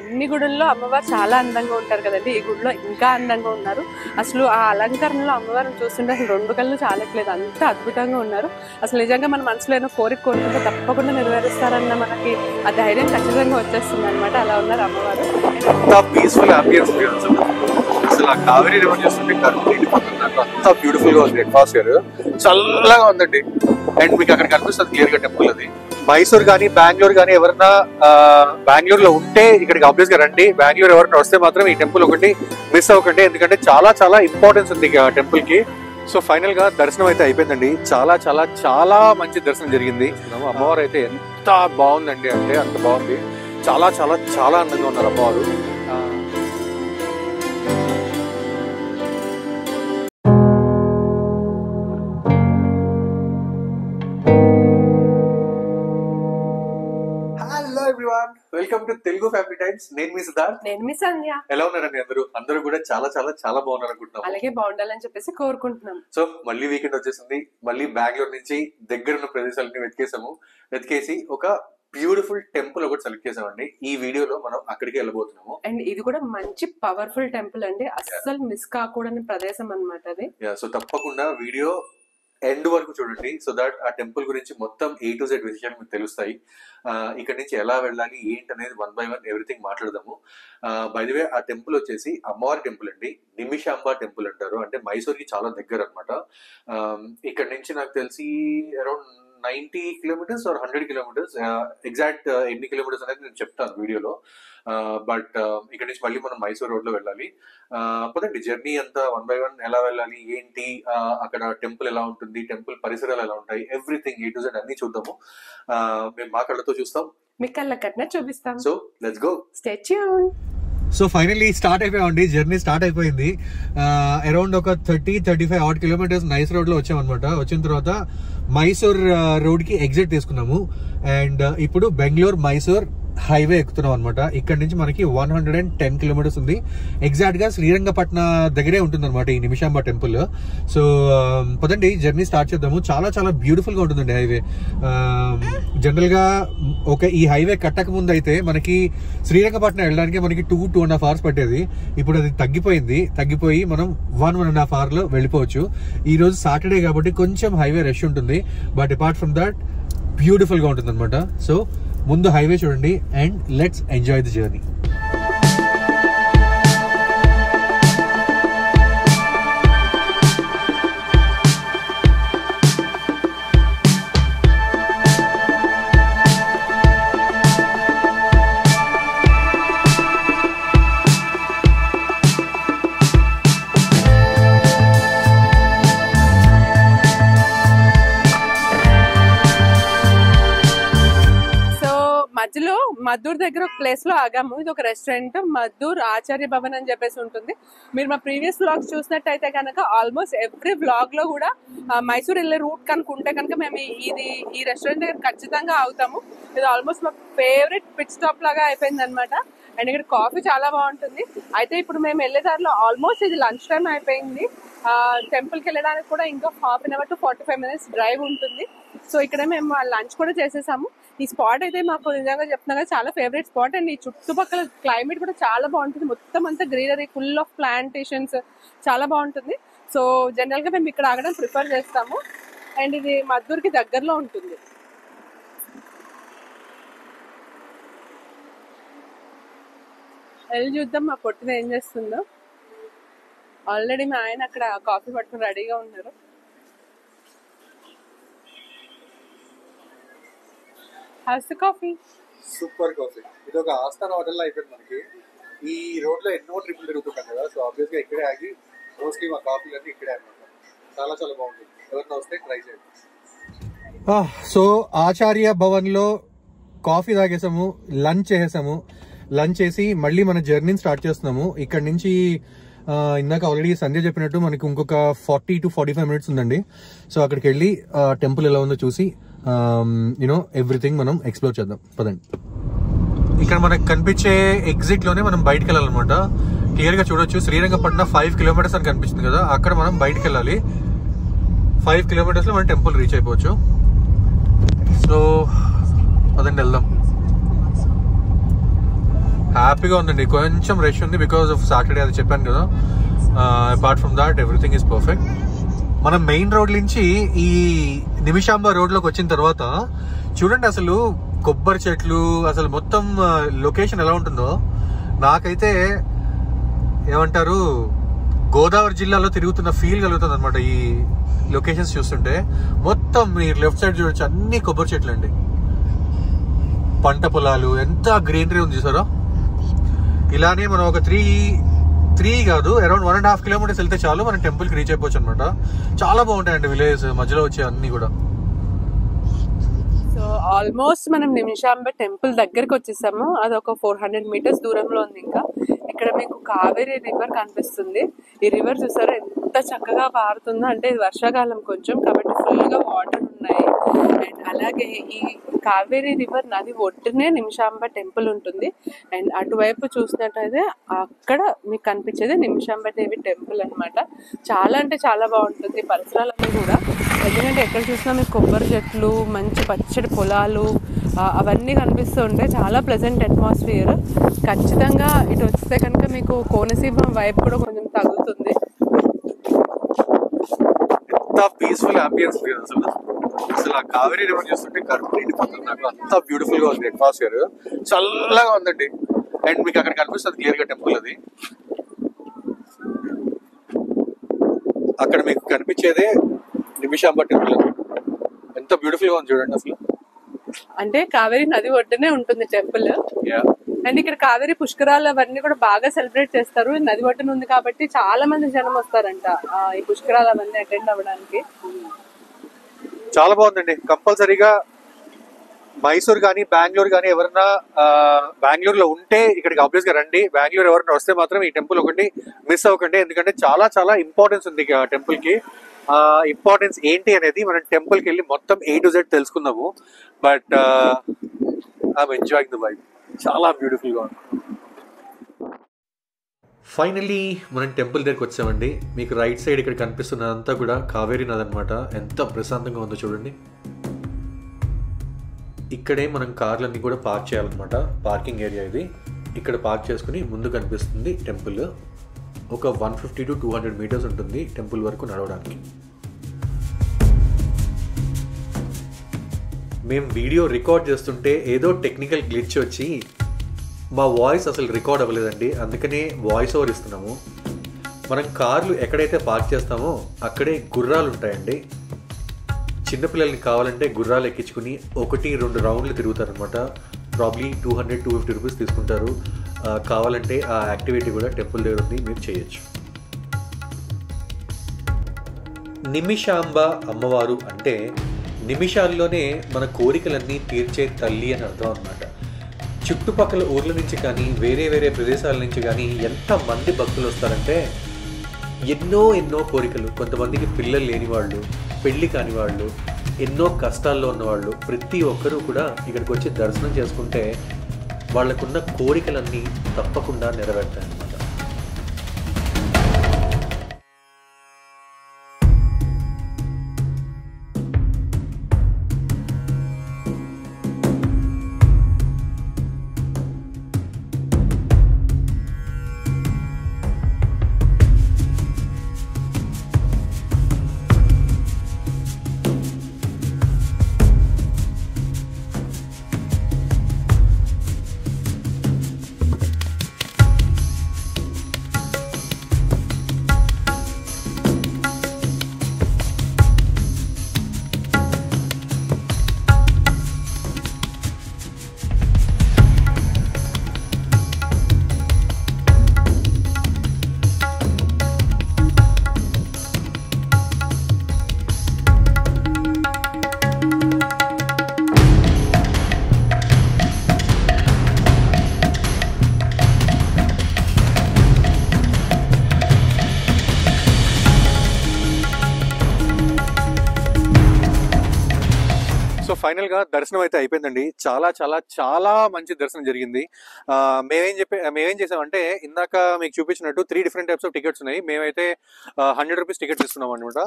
అన్ని గుడుల్లో అమ్మవారు చాలా అందంగా ఉంటారు కదండి. ఈ గుడిలో ఇంకా అందంగా ఉన్నారు. అసలు ఆ అలంకరణలో అమ్మవారిని చూస్తుంటే అసలు రెండు కళ్ళు చాలట్లేదు, అంత అద్భుతంగా ఉన్నారు. అసలు నిజంగా మన మనసులో ఏదో కోరుకుంటే తప్పకుండా నెరవేరుస్తారన్న మనకి ఆ ధైర్యం ఖచ్చితంగా వచ్చేస్తుంది అనమాట. అలా ఉన్నారు అమ్మవారు. పీస్ఫుల్ అంబియన్స్ అసలు ఆ కావేరీ రివర్ చూస్తుంటే అంతా బ్యూటిఫుల్ గా ఉంది. అట్మాస్ఫియర్ చల్లగా ఉందండి. అండ్ మీకు అక్కడ కనిపిస్తుంది క్లియర్ గా టెంపుల్. అది మైసూర్ గానీ బెంగళూరు గానీ ఎవరన్నా బెంగళూరులో ఉంటే ఇక్కడికి ఆబ్వియస్ గా రండి. బెంగళూరు ఎవరైనా వస్తే మాత్రం ఈ టెంపుల్ ఒకటి మిస్ అవ్వకండి, ఎందుకంటే చాలా చాలా ఇంపార్టెన్స్ ఉంది టెంపుల్ కి. సో ఫైనల్ గా దర్శనం అయితే అయిపోయిందండి. చాలా చాలా చాలా మంచి దర్శనం జరిగింది. అమ్మవారు అయితే ఎంత బాగుందండి అంటే అంత బాగుంది. చాలా చాలా చాలా అందంగా ఉన్నారు అమ్మవారు. Welcome to Telugu family times. నేను మీ సిద్ధార్థ్. నేను మీ సంధ్య. ఎలా ఉన్నారండి అందరూ కూడా చాలా చాలా చాలా బాగున్నారు అనుకుంటున్నాం. అలాగే బాగుండాలని చెప్పేసి కోరుకుంటున్నాం. సో మళ్ళీ వీకెండ్ వచ్చేసింది. మళ్ళీ బెంగళూరు నుంచి దగ్గర ఉన్న ప్రదేశాలని వెతికేసి ఒక బ్యూటిఫుల్ టెంపుల్ ఒకటి సెలెక్ట్ చేసామండి. ఈ వీడియోలో మనం అక్కడికి వెళ్ళబోతున్నాము. అండ్ ఇది కూడా మంచి పవర్ఫుల్ టెంపుల్ అండి, అస్సలు మిస్ కాకూడని ప్రదేశం అన్నమాట అది. సో తప్పకుండా వీడియో ఎండ్ వరకు చూడండి. సో దట్ ఆ టెంపుల్ గురించి మొత్తం A to Z విషయాలు మీకు తెలుస్తాయి. ఇక్కడ నుంచి ఎలా వెళ్ళాలి ఏంటి అనేది 1 by 1 ఎవ్రీథింగ్ మాట్లాడదాము. బై ది వే ఆ టెంపుల్ వచ్చేసి అమ్మవారి టెంపుల్ అండి. నిమిషాంబ టెంపుల్ అంటారు. అంటే మైసూర్ కి చాలా దగ్గర అనమాట. ఇక్కడ నుంచి నాకు తెలిసి around 90 kilometers or 100 kilometers. Exact ఎన్ని కిలోమీటర్స్ అనేది నేను చెప్తాను వీడియోలో. బట్ ఇక్కడ నుంచి మళ్ళీ మనం మైసూర్ రోడ్ లో వెళ్ళాలి. పదండి జర్నీ అంతా 1 by 1 ఎలా వెళ్ళాలి ఏంటి, అక్కడ టెంపుల్ ఎలా ఉంటుంది, టెంపుల్ పరిసరాలు ఎలా ఉంటాయి, ఎవ్రీథింగ్ A to Z అన్ని చూద్దాము. మేము మా కళ్ళతో చూస్తాం, మీ కళ్ళ కట్టిన చూపిస్తాం. So let's go. Stay tune. So finally start అయిపోయామండి. జర్నీ స్టార్ట్ అయిపోయింది. అరౌండ్ ఒక 30-35 odd kilometers నైస్ రోడ్ లో వచ్చామన్నమాట. వచ్చిన తర్వాత మైసూర్ రోడ్ కి ఎగ్జిట్ తీసుకున్నాము. అండ్ ఇప్పుడు బెంగళూరు మైసూర్ హైవే ఎక్కుతున్నాం అనమాట. ఇక్కడ నుంచి మనకి 110 kilometers ఉంది. ఎగ్జాక్ట్ గా శ్రీరంగపట్న దగ్గరే ఉంటుంది అనమాట ఈ నిమిషాంబ టెంపుల్. సో పదండి జర్నీ స్టార్ట్ చేద్దాము. చాలా చాలా బ్యూటిఫుల్ గా ఉంటుందండి హైవే. జనరల్ గా ఈ హైవే కట్టక ముందు అయితే మనకి శ్రీరంగపట్నం వెళ్ళడానికి మనకి 2-2.5 hours పట్టేది. ఇప్పుడు అది తగ్గిపోయి మనం 1-1.5 hour లో వెళ్ళిపోవచ్చు. ఈ రోజు సాటర్డే కాబట్టి కొంచెం హైవే రష్ ఉంటుంది. But apart from that beautiful గా ఉంటుంది అనమాట. సో ముందు హైవే చూడండి and let's enjoy the journey. మధ్యలో మద్దూర్ దగ్గర ఒక ప్లేస్ లో ఆగాము. ఇది ఒక రెస్టారెంట్, మద్దూర్ ఆచార్య భవన్ అని చెప్పేసి ఉంటుంది. మీరు మా ప్రీవియస్ వ్లాగ్స్ చూసినట్టయితే కనుక ఆల్మోస్ట్ ఎవ్రీ వ్లాగ్ లో కూడా మైసూర్ వెళ్ళే రూట్ కనుక ఉంటే కనుక మేము ఈ రెస్టారెంట్ దగ్గర ఖచ్చితంగా ఆగుతాము. ఇది ఆల్మోస్ట్ మా ఫేవరెట్ పిట్ స్టాప్ లాగా అయిపోయింది అనమాట. అండ్ ఇక్కడ కాఫీ చాలా బాగుంటుంది. అయితే ఇప్పుడు మేము వెళ్ళే దారిలో ఆల్మోస్ట్ ఇది లంచ్ టైం అయిపోయింది. టెంపుల్కి వెళ్ళడానికి కూడా ఇంకా 1/2 hour to 45 minutes డ్రైవ్ ఉంటుంది. సో ఇక్కడ మేము లంచ్ కూడా చేసేసాము. ఈ స్పాట్ అయితే మాకు నిజంగా చెప్తున్నా చాలా ఫేవరెట్ స్పాట్. అండ్ ఈ చుట్టుపక్కల క్లైమేట్ కూడా చాలా బాగుంటుంది. మొత్తం అంతా గ్రీనరీ, ఫుల్ ఆఫ్ ప్లాంటేషన్స్, చాలా బాగుంటుంది. సో జనరల్ గా మేము ఇక్కడ ఆగడం ప్రిఫర్ చేస్తాము. అండ్ ఇది మద్దూర్కి దగ్గరలో ఉంటుంది. వెళ్ళి చూద్దాం మా పొట్టిన ఏం చేస్తుందో. ఆల్రెడీ మా ఆయన అక్కడ కాఫీ పట్టుకుని రెడీగా ఉన్నారు. House coffee, super coffee. ఇది ఒక ఆస్థాన హోటల్ అయిపోయింది మనకి. ఈ రోడ్ లో ఎన్నో ట్రిప్లు తిరుగుతుంటాం కదా. సో ఆబ్వియస్ గా ఇక్కడే ఆగి మోస్ట్లీ మా కాఫీలు అన్ని ఇక్కడే అనమాట. చాలా చాలా బాగుంటుంది. ఎవరైనా వస్తే ట్రై చేయండి. సో ఆచార్య భవన్ లో కాఫీ తాగేసాము, లంచ్ చేసేసాము. లంచ్ చేసి మళ్ళీ మన జర్నీని స్టార్ట్ చేస్తున్నాము. ఇక్కడ నుంచి ఇందాక ఆల్రెడీ సంధ్య చెప్పినట్టు మనకి ఇంకొక 40 to 45 minutes ఉందండి. సో అక్కడికి వెళ్ళి టెంపుల్ ఎలా ఉందో చూసి ఎవ్రీథింగ్ మనం ఎక్స్ప్లోర్ చేద్దాం. పదండి. ఇక్కడ మనకు కనిపించే ఎగ్జిట్ లోనే మనం బయటకు వెళ్ళాలన్నమాట. క్లియర్ గా చూడొచ్చు శ్రీరంగపట్నం 5 kilometers అని కనిపిస్తుంది కదా, అక్కడ మనం బయటకు వెళ్ళాలి. 5 kilometers లో మనం టెంపుల్ రీచ్ అయిపోవచ్చు. సో పదండి వెళ్దాం. హ్యాపీగా ఉందండి. కొంచెం రష్ ఉంది బికాస్ ఆఫ్ సాటర్డే, అది చెప్పాను కదా. Apart from that everything is perfect. మనం మెయిన్ రోడ్ నుంచి ఈ నిమిషాంబ రోడ్ లోకి వచ్చిన తర్వాత చూడండి అసలు కొబ్బరి చెట్లు, అసలు మొత్తం లొకేషన్ ఎలా ఉంటుందో. నాకైతే ఏమంటారు, గోదావరి జిల్లాలో తిరుగుతున్న ఫీల్ కలుగుతుంది అనమాట ఈ లొకేషన్స్ చూస్తుంటే. మొత్తం మీరు లెఫ్ట్ సైడ్ చూడొచ్చు, అన్ని కొబ్బరి చెట్లు అండి, పంట పొలాలు, ఎంత గ్రీనరీ ఉంది చూసారా. ఇలానే మనం ఒక త్రీ కాదు అరౌండ్ 1.5 కిలోమీటర్స్ వెళ్తే చాలు మనం టెంపుల్ కి రీచ్ అయిపోవచ్చు అనమాట. చాలా బాగుంటాయండి విలేజెస్ మధ్యలో వచ్చే అన్ని కూడా. సో ఆల్మోస్ట్ మనం నిమిషాంబ టెంపుల్ దగ్గరకు వచ్చేసాము. అది ఒక 400 మీటర్స్ దూరంలో ఉంది. ఇంకా ఇక్కడ మీకు కావేరీ రివర్ కనిపిస్తుంది. ఈ రివర్ చూసారా ఎంత చక్కగా పారుతుందో, అంటే ఇది వర్షాకాలం కొంచెం కాబట్టి ఫుల్ గా వాటర్ ఉన్నాయి. అండ్ అలాగే ఈ కావేరీ రివర్ నది ఒడ్డునే నిమిషాంబ టెంపుల్ ఉంటుంది. అండ్ అటువైపు చూసినట్టయితే అక్కడ మీకు కనిపించేది నిమిషాంబ దేవి టెంపుల్ అనమాట. చాలా అంటే చాలా బాగుంటుంది పరిసరాలన్నీ కూడా. ఎందుకంటే ఎక్కడ చూసినా మీకు కొబ్బరి చెట్లు, మంచి పచ్చడి పొలాలు అవన్నీ కనిపిస్తూ ఉంటాయి. చాలా ప్లెజెంట్ అట్మాస్ఫియర్. ఖచ్చితంగా ఇటు వస్తే కనుక మీకు కోనసీమ వైపు కూడా కొంచెం తగ్గుతుంది. పీస్ఫుల్ అంబియన్స్ అసలు ఆ కావేరీ రివర్ చూస్తుంటే కడుపు నిండిపోతుంది నాకు. అంత బ్యూటిఫుల్ గా ఉంది అట్మాస్ఫియర్, చల్లగా ఉందండి. అండ్ మీకు అక్కడ కనిపిస్తుంది క్లియర్ గా టెంపుల్. అది అక్కడ మీకు కనిపించేదే నిమిషాంబ టెంపుల్. ఎంత బ్యూటిఫుల్ గా ఉంది చూడండి అసలు. అంటే కావేరీ నది ఒడ్డునే ఉంటుంది టెంపుల్. అండ్ ఇక్కడ కావేరీ పుష్కరాలు అవన్నీ కూడా బాగా సెలబ్రేట్ చేస్తారు. నది ఒడ్డున ఉంది కాబట్టి చాలా మంది జనం వస్తారంట ఈ పుష్కరాలు అవన్నీ అటెండ్ అవ్వడానికి. చాలా బాగుందండి. కంపల్సరీగా మైసూర్ కానీ బెంగళూరు కానీ ఎవరన్నా బెంగళూరులో ఉంటే ఇక్కడికి ఆబ్వియస్ గా రండి. బెంగళూరు ఎవరైనా వస్తే మాత్రం ఈ టెంపుల్ ఒకటి మిస్ అవ్వకండి. ఎందుకంటే చాలా చాలా ఇంపార్టెన్స్ ఉంది టెంపుల్ కి. ఇంపార్టెన్స్ ఏంటి అనేది మనం టెంపుల్ కి వెళ్ళి మొత్తం A to Z తెలుసుకుందాము. But I'm enjoying the vibe. చాలా బ్యూటిఫుల్ గా ఉంది. ఫైనల్లీ మనం టెంపుల్ దగ్గరికి వచ్చామండి. మీకు రైట్ సైడ్ ఇక్కడ కనిపిస్తున్నదంతా కూడా కావేరీ నది అనమాట. ఎంత ప్రశాంతంగా ఉందో చూడండి. ఇక్కడే మనం కార్లన్నీ కూడా పార్క్ చేయాలన్నమాట. పార్కింగ్ ఏరియా ఇది. ఇక్కడ పార్క్ చేసుకుని ముందు కనిపిస్తుంది టెంపుల్. ఒక 150 to 200 మీటర్స్ ఉంటుంది టెంపుల్ వరకు నడవడానికి. మేము వీడియో రికార్డ్ చేస్తుంటే ఏదో టెక్నికల్ గ్లిచ్ వచ్చి మా వాయిస్ అసలు రికార్డ్ అవ్వలేదండి. అందుకనే వాయిస్ ఓవర్ ఇస్తున్నాము. మనం కార్లు ఎక్కడైతే పార్క్ చేస్తామో అక్కడే గుర్రాలు ఉంటాయండి. చిన్నపిల్లలకి కావాలంటే గుర్రాలు ఎక్కించుకుని 1-2 రౌండ్లు తిరుగుతారనమాట. ప్రాబ్లీ 200-250 రూపీస్ తీసుకుంటారు. కావాలంటే ఆ యాక్టివిటీ కూడా టెంపుల్ దగ్గర ఉంది, మీరు చేయొచ్చు. నిమిషాంబ అమ్మవారు అంటే నిమిషాల్లోనే మన కోరికలన్నీ తీర్చే తల్లి అని అర్థం అన్నమాట. చుట్టుపక్కల ఊర్ల నుంచి కానీ వేరే వేరే ప్రదేశాల నుంచి కానీ ఎంతమంది భక్తులు వస్తారంటే ఎన్నో కోరికలు. కొంతమందికి పిల్లలు లేని వాళ్ళు, పెళ్లి కాని వాళ్ళు, ఎన్నో కష్టాల్లో ఉన్నవాళ్ళు ప్రతి ఒక్కరూ కూడా ఇక్కడికి వచ్చి దర్శనం చేసుకుంటే వాళ్ళకున్న కోరికలన్నీ తప్పకుండా నెరవేరుతాయి అన్నమాట. ఫైనల్ గా దర్శనం అయితే అయిపోయిందండి. చాలా చాలా చాలా మంచి దర్శనం జరిగింది. మేమేం చేసామంటే ఇందాక మీకు చూపించినట్టు 3 డిఫరెంట్ టైప్స్ ఆఫ్ టికెట్స్ ఉన్నాయి. మేమైతే 100 రూపీస్ టికెట్ తీసుకున్నాం అనమాట.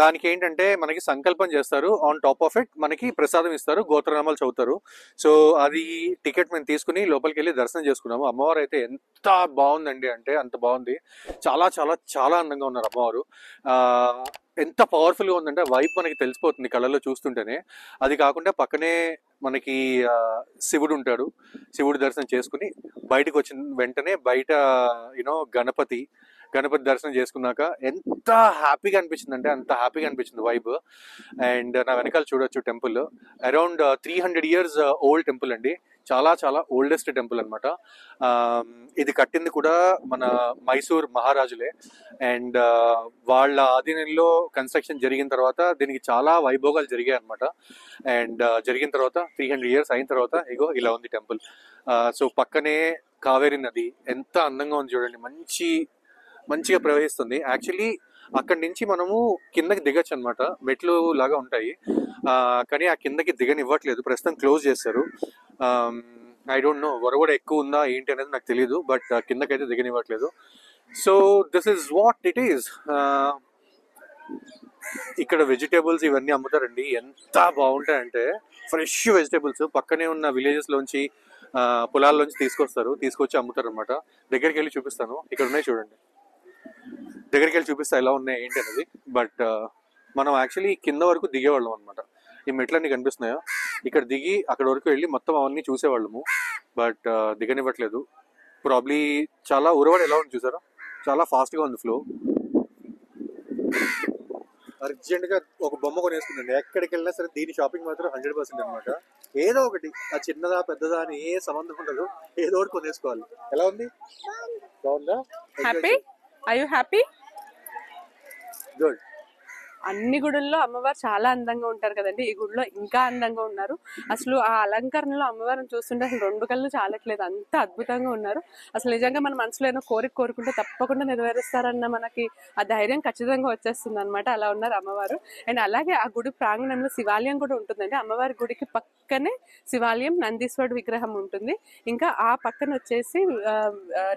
దానికి ఏంటంటే మనకి సంకల్పం చేస్తారు, ఆన్ టాప్ ఆఫ్ ఇట్ మనకి ప్రసాదం ఇస్తారు, గోత్రనామాలు చదువుతారు. సో అది టికెట్ మేము తీసుకుని లోపలికి వెళ్ళి దర్శనం చేసుకున్నాము. అమ్మవారు అయితే ఎంత బాగుందండి అంటే అంత బాగుంది. చాలా చాలా చాలా అందంగా ఉన్నారు అమ్మవారు. ఎంత పవర్ఫుల్గా ఉందంటే వైబ్ మనకి తెలిసిపోతుంది కళ్ళల్లో చూస్తుంటేనే. అది కాకుండా పక్కనే మనకి శివుడు ఉంటాడు. శివుడి దర్శనం చేసుకుని బయటకు వచ్చిన వెంటనే బయట గణపతి దర్శనం చేసుకున్నాక ఎంత హ్యాపీగా అనిపించింది అంటే అంత హ్యాపీగా అనిపించింది వైబ్. అండ్ నా వెనకాల చూడొచ్చు temple around 300 years old temple అండి. చాలా చాలా ఓల్డెస్ట్ టెంపుల్ అనమాట. ఇది కట్టింది కూడా మన మైసూర్ మహారాజులే. అండ్ వాళ్ళ ఆధీనంలో కన్స్ట్రక్షన్ జరిగిన తర్వాత దీనికి చాలా వైభోగాలు జరిగాయి అనమాట. అండ్ జరిగిన తర్వాత 300 years అయిన తర్వాత ఇగో ఇలా ఉంది టెంపుల్. సో పక్కనే కావేరి నది ఎంత అందంగా ఉంది చూడండి, మంచిగా ప్రవహిస్తుంది. యాక్చువల్లీ అక్కడి నుంచి మనము కిందకి దిగచ్చు అనమాట, మెట్లు లాగా ఉంటాయి. కానీ ఆ కిందకి దిగనివ్వట్లేదు, ప్రస్తుతం క్లోజ్ చేశారు. ఐ డోంట్ నో వర కూడా ఎక్కువ ఉందా ఏంటి అనేది నాకు తెలియదు, బట్ కిందకైతే దిగనివ్వట్లేదు. So this is what it is. ఇక్కడ వెజిటేబుల్స్ ఇవన్నీ అమ్ముతారండి, ఎంత బాగుంటాయంటే ఫ్రెష్ వెజిటేబుల్స్ పక్కనే ఉన్న విలేజెస్ లోంచి పొలాల్లోంచి తీసుకొచ్చి అమ్ముతారు అనమాట. దగ్గరికి వెళ్ళి చూపిస్తాను, ఇక్కడ ఉన్నాయి చూడండి, దగ్గరికి వెళ్ళి చూపిస్తా ఎలా ఉన్నాయి ఏంటి అనేది. బట్ మనం యాక్చువల్లీ కింద వరకు దిగేవాళ్ళం అనమాట. ఈ మెట్లన్నీ కనిపిస్తున్నాయో ఇక్కడ దిగి అక్కడ వరకు వెళ్ళి మొత్తం అవన్నీ చూసేవాళ్ళము. బట్ దిగనివ్వట్లేదు. ప్రాబ్లీ చాలా ఉరవడి ఎలా ఉంది చూసారా, చాలా ఫాస్ట్గా ఉంది ఫ్లో. అర్జెంట్గా ఒక బొమ్మ కొనేసుకుందండి. ఎక్కడికి వెళ్ళినా సరే దీని షాపింగ్ మాత్రం 100% అనమాట. ఏదో ఒకటి, ఆ చిన్నదా పెద్దదా అని ఏ సంబంధం ఉండదు, ఏదో ఒకటి కొనేసుకోవాలి. ఎలా ఉంది, బాగుందా? Happy? Are you happy? Good. అన్ని గుడుల్లో అమ్మవారు చాలా అందంగా ఉంటారు కదండి, ఈ గుడిలో ఇంకా అందంగా ఉన్నారు. అసలు ఆ అలంకరణలో అమ్మవారిని చూస్తుంటే అసలు 2 కళ్ళు చాలట్లేదు, అంత అద్భుతంగా ఉన్నారు. అసలు నిజంగా మన మనసులో ఏదో కోరుకుంటే తప్పకుండా నెరవేరుస్తారన్న మనకి ఆ ధైర్యం ఖచ్చితంగా వచ్చేస్తుంది అనమాట. అలా ఉన్నారు అమ్మవారు. అండ్ అలాగే ఆ గుడి ప్రాంగణంలో శివాలయం కూడా ఉంటుందండి. అమ్మవారి గుడికి పక్కనే శివాలయం, నందీశ్వరుడు విగ్రహం ఉంటుంది. ఇంకా ఆ పక్కన వచ్చేసి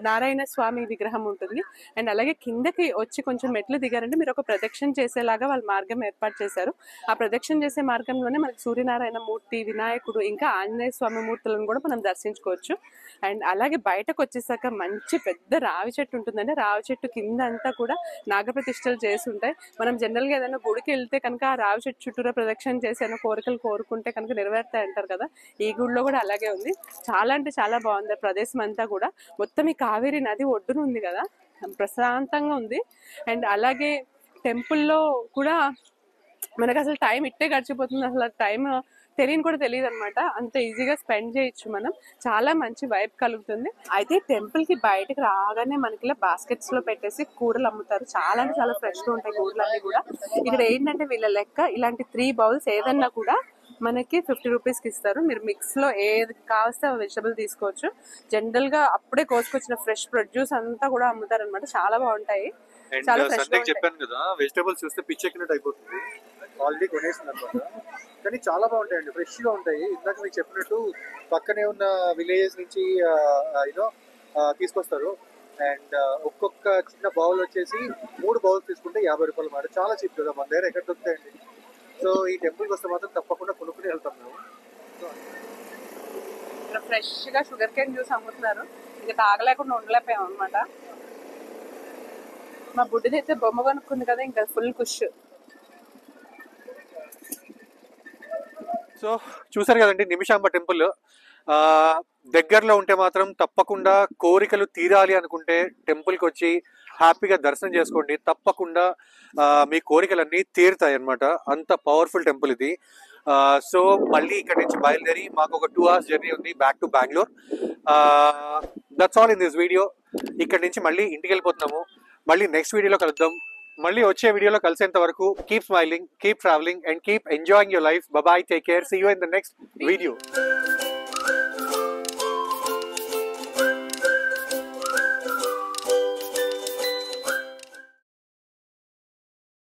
నారాయణ స్వామి విగ్రహం ఉంటుంది. అండ్ అలాగే కిందకి వచ్చి కొంచెం మెట్లు దిగారంటే మీరు ఒక ప్రదక్షిణ చేసేలాగా వాళ్ళు మార్గం ఏర్పాటు చేశారు. ఆ ప్రదక్షిణ చేసే మార్గంలోనే మనకి సూర్యనారాయణ మూర్తి, వినాయకుడు, ఇంకా ఆంజనేయ స్వామి మూర్తులను కూడా మనం దర్శించుకోవచ్చు. అండ్ అలాగే బయటకు వచ్చేసాక మంచి పెద్ద రావి చెట్టు ఉంటుందండి. రావి చెట్టు కింద అంతా కూడా నాగప్రతిష్టలు చేసి ఉంటాయి. మనం జనరల్గా ఏదైనా గుడికి వెళ్తే కనుక ఆ రావి చెట్టు చుట్టూరా ప్రదక్షిణ చేసి ఏదైనా కోరికలు కోరుకుంటే కనుక నెరవేరుతాయి అంటారు కదా, ఈ గుడిలో కూడా అలాగే ఉంది. చాలా అంటే చాలా బాగుంది ప్రదేశం అంతా కూడా. మొత్తం ఈ కావేరి నది ఒడ్డున ఉంది కదా, ప్రశాంతంగా ఉంది. అండ్ అలాగే టెంపుల్లో కూడా మనకు అసలు టైం ఇట్టే గడిచిపోతుంది, అసలు టైం కూడా తెలియదు అనమాట. అంత ఈజీగా స్పెండ్ చేయొచ్చు మనం, చాలా మంచి వైబ్ కలుగుతుంది. అయితే టెంపుల్ కి బయటకు రాగానే మనకి ఇలా బాస్కెట్స్ లో పెట్టేసి కూరలు అమ్ముతారు. చాలా అంటే చాలా ఫ్రెష్ గా ఉంటాయి కూరలన్నీ కూడా. ఇక్కడ ఏంటంటే వీళ్ళ లెక్క ఇలాంటి 3 బౌల్స్ ఏదన్నా కూడా మనకి 50 రూపీస్కి ఇస్తారు. మీరు మిక్స్ లో ఏది కావస్తే వెజిటబుల్ తీసుకోవచ్చు. జనరల్ గా అప్పుడే కోసుకొచ్చిన ఫ్రెష్ ప్రొడ్యూస్ అంతా కూడా అమ్ముతారు అనమాట. చాలా బాగుంటాయి. చెప్పాను కదా, వెజిటేబుల్స్ చూస్తే పిచ్చెక్కినట్టు అయిపోతుంది. ఆల్రెడీ కొనేసింది అనమాట, కానీ చాలా బాగుంటాయండి, ఫ్రెష్ గా ఉంటాయి. ఇందాక మీకు చెప్పినట్టు పక్కనే ఉన్న విలేజెస్ నుంచి తీసుకొస్తారు. అండ్ ఒక్కొక్క చిన్న బౌల్ వచ్చేసి 3 బౌల్స్ తీసుకుంటే 50 రూపాయలు మాట, చాలా చీప్ కదా, మన దగ్గర ఎక్కడ దొరుకుతాయండి. సో ఈ టెంపుల్కి వస్తే మాత్రం తప్పకుండా కొనుక్కుని వెళ్తాం మేము. ఫ్రెష్ గా షుగర్ కేన్ జ్యూస్ అమ్ముతున్నారు. ఇక తాగలేకుండా ఉండలేకపోయాం అనమాట. మా బుడ్డిది అయితే బొమ్మ కొనుక్కుంది కదా, ఇంకా ఫుల్ ఖుష్. సో చూసారు కదండి నిమిషాంబ టెంపుల్. దగ్గరలో ఉంటే మాత్రం తప్పకుండా కోరికలు తీరాలి అనుకుంటే టెంపుల్కి వచ్చి హ్యాపీగా దర్శనం చేసుకోండి. తప్పకుండా మీ కోరికలన్నీ తీరుతాయి అన్నమాట. అంత పవర్ఫుల్ టెంపుల్ ఇది. సో మళ్ళీ ఇక్కడ నుంచి బయలుదేరి మాకు ఒక 2 hours జర్నీ ఉంది back to Bengaluru. That's all in this video. ఇక్కడ నుంచి మళ్ళీ ఇంటికి వెళ్ళిపోతున్నాము. మళ్ళీ నెక్స్ట్ వీడియోలో కలుద్దాం. మళ్ళీ వచ్చే వీడియోలో కలిసేంత వరకు keep smiling, keep travelling and keep enjoying your life. Bye, take care, see you in the next video.